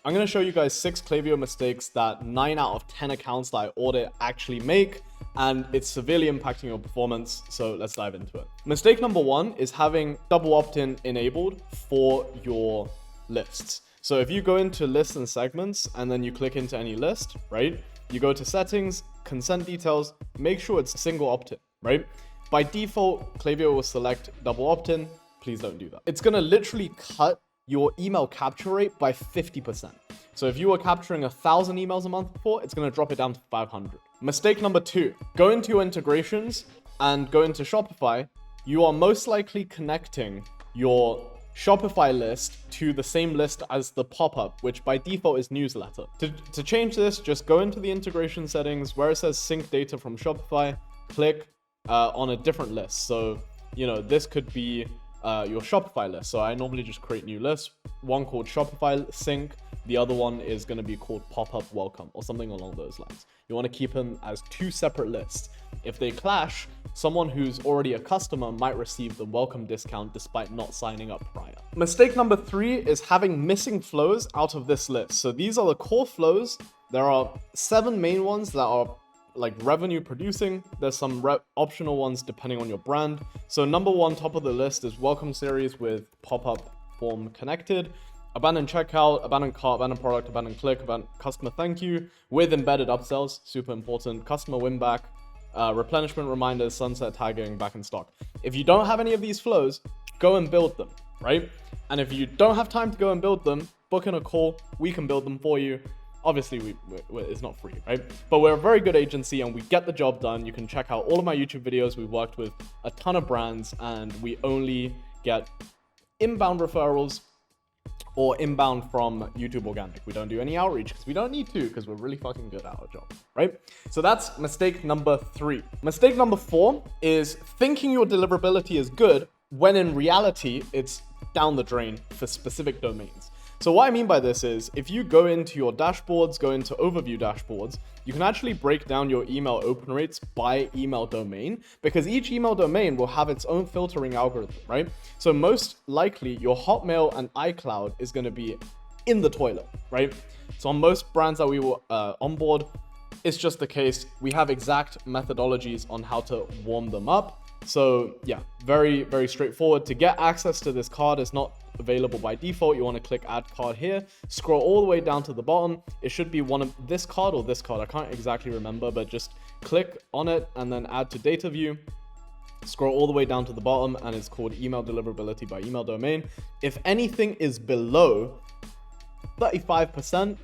I'm going to show you guys 6 Klaviyo mistakes that 9 out of 10 accounts that I audit actually make, and it's severely impacting your performance. So let's dive into it. Mistake number 1 is having double opt-in enabled for your lists. So if you go into lists and segments and then you click into any list, right? You go to settings, consent details, make sure it's single opt-in, right? By default, Klaviyo will select double opt-in. Please don't do that. It's going to literally cut your email capture rate by 50%. So if you were capturing 1,000 emails a month before, it's going to drop it down to 500. Mistake number 2, go into your integrations and go into Shopify. You are most likely connecting your Shopify list to the same list as the pop-up, which by default is newsletter. To change this, just go into the integration settings where it says sync data from Shopify, click on a different list. So, this could be your Shopify list. So I normally just create new lists, one called Shopify sync, the other one is going to be called pop-up welcome or something along those lines. You want to keep them as 2 separate lists. If they clash, someone who's already a customer might receive the welcome discount despite not signing up prior. Mistake number 3 is having missing flows out of this list. So these are the core flows. There are 7 main ones that are like revenue producing. There's some optional ones depending on your brand. So number 1, top of the list is welcome series with pop-up form connected, abandoned checkout, abandoned cart, abandoned product, abandoned click, abandoned customer thank you with embedded upsells, super important, customer win back, replenishment reminders, sunset tagging, back in stock. If you don't have any of these flows, go and build them, right? And if you don't have time to go and build them, book in a call, we can build them for you. Obviously, it's not free, right? But we're a very good agency and we get the job done. You can check out all of my YouTube videos. We've worked with a ton of brands and we only get inbound referrals or inbound from YouTube organic. We don't do any outreach because we don't need to, because we're really fucking good at our job, right? So that's mistake number 3. Mistake number 4 is thinking your deliverability is good when in reality it's down the drain for specific domains. So what I mean by this is if you go into your dashboards, go into overview dashboards, you can actually break down your email open rates by email domain, because each email domain will have its own filtering algorithm, right? So most likely your Hotmail and iCloud is going to be in the toilet, right? So on most brands that we will onboard, it's just the case. We have exact methodologies on how to warm them up. So yeah, very, very straightforward. To get access to this card is not available by default. You want to click add card here, scroll all the way down to the bottom. It should be one of this card or this card. I can't exactly remember, but just click on it and then add to data view. Scroll all the way down to the bottom and it's called email deliverability by email domain. If anything is below 35%,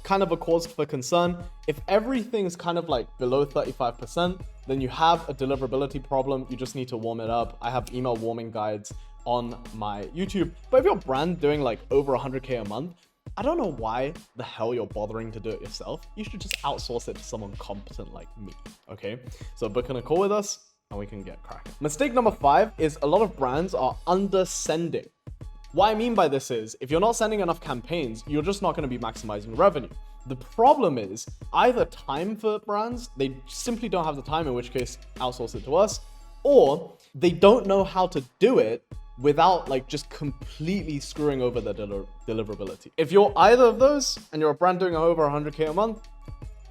kind of a cause for concern. If everything's kind of like below 35%, then you have a deliverability problem. You just need to warm it up. I have email warming guides on my YouTube. But if your brand doing like over 100K a month, I don't know why the hell you're bothering to do it yourself. You should just outsource it to someone competent like me, okay? So book in a call with us and we can get cracking. Mistake number 5 is a lot of brands are undersending. What I mean by this is, if you're not sending enough campaigns, you're just not going to be maximizing revenue. The problem is either time for brands, they simply don't have the time, in which case outsource it to us, or they don't know how to do it without like just completely screwing over the deliverability. If you're either of those and you're a brand doing over 100K a month,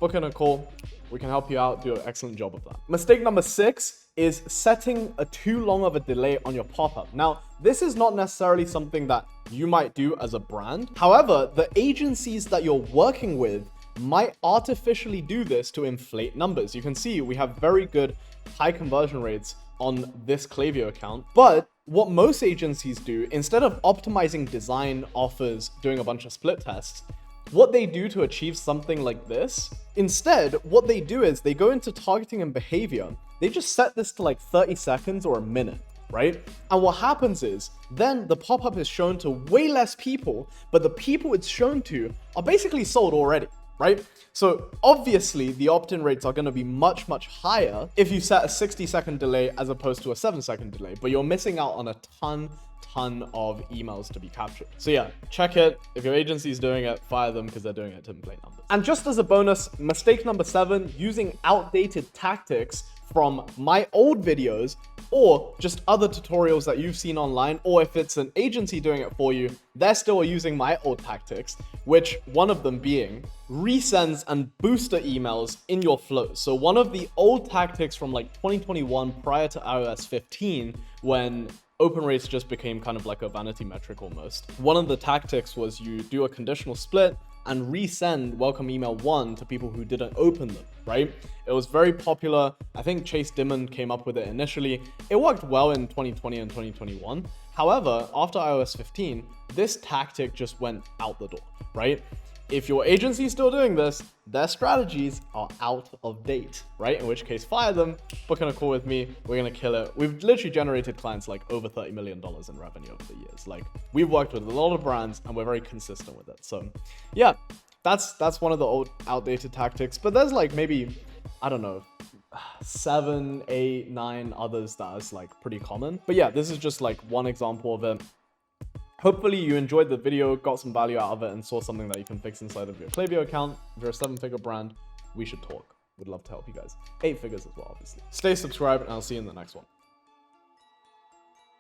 book in a call. We can help you out, do an excellent job of that. Mistake number 6 is setting a too long of a delay on your pop-up. Now, this is not necessarily something that you might do as a brand. However, the agencies that you're working with might artificially do this to inflate numbers. You can see we have very good high conversion rates on this Klaviyo account. But what most agencies do, instead of optimizing design, offers, doing a bunch of split tests, what they do to achieve something like this, instead, what they do is they go into targeting and behavior. They just set this to like 30 seconds or a minute, right? And what happens is then the pop-up is shown to way less people, but the people it's shown to are basically sold already, right? So obviously the opt-in rates are going to be much, much higher if you set a 60-second delay as opposed to a 7-second delay, but you're missing out on a ton of emails to be captured. So yeah, check it. If your agency is doing it, fire them because they're doing it to inflate numbers. And just as a bonus, mistake number 7, using outdated tactics from my old videos or just other tutorials that you've seen online, or if it's an agency doing it for you, they're still using my old tactics, which one of them being resends and booster emails in your flows. So one of the old tactics from like 2021 prior to iOS 15, when open rates just became kind of like a vanity metric almost. One of the tactics was you do a conditional split and resend welcome email 1 to people who didn't open them, right? It was very popular. I think Chase Dimon came up with it initially. It worked well in 2020 and 2021. However, after iOS 15, this tactic just went out the door, right? If your agency is still doing this, their strategies are out of date, right? In which case, fire them, book in a call with me, we're gonna kill it. We've literally generated clients like over $30 million in revenue over the years. Like, we've worked with a lot of brands and we're very consistent with it. So yeah, that's one of the old outdated tactics, but there's like maybe, I don't know, 7, 8, 9 others that is like pretty common. But yeah, this is just like one example of it. Hopefully you enjoyed the video, got some value out of it, and saw something that you can fix inside of your Klaviyo account. If you're a 7-figure brand, we should talk. Would love to help you guys. 8 figures as well, obviously. Stay subscribed, and I'll see you in the next one.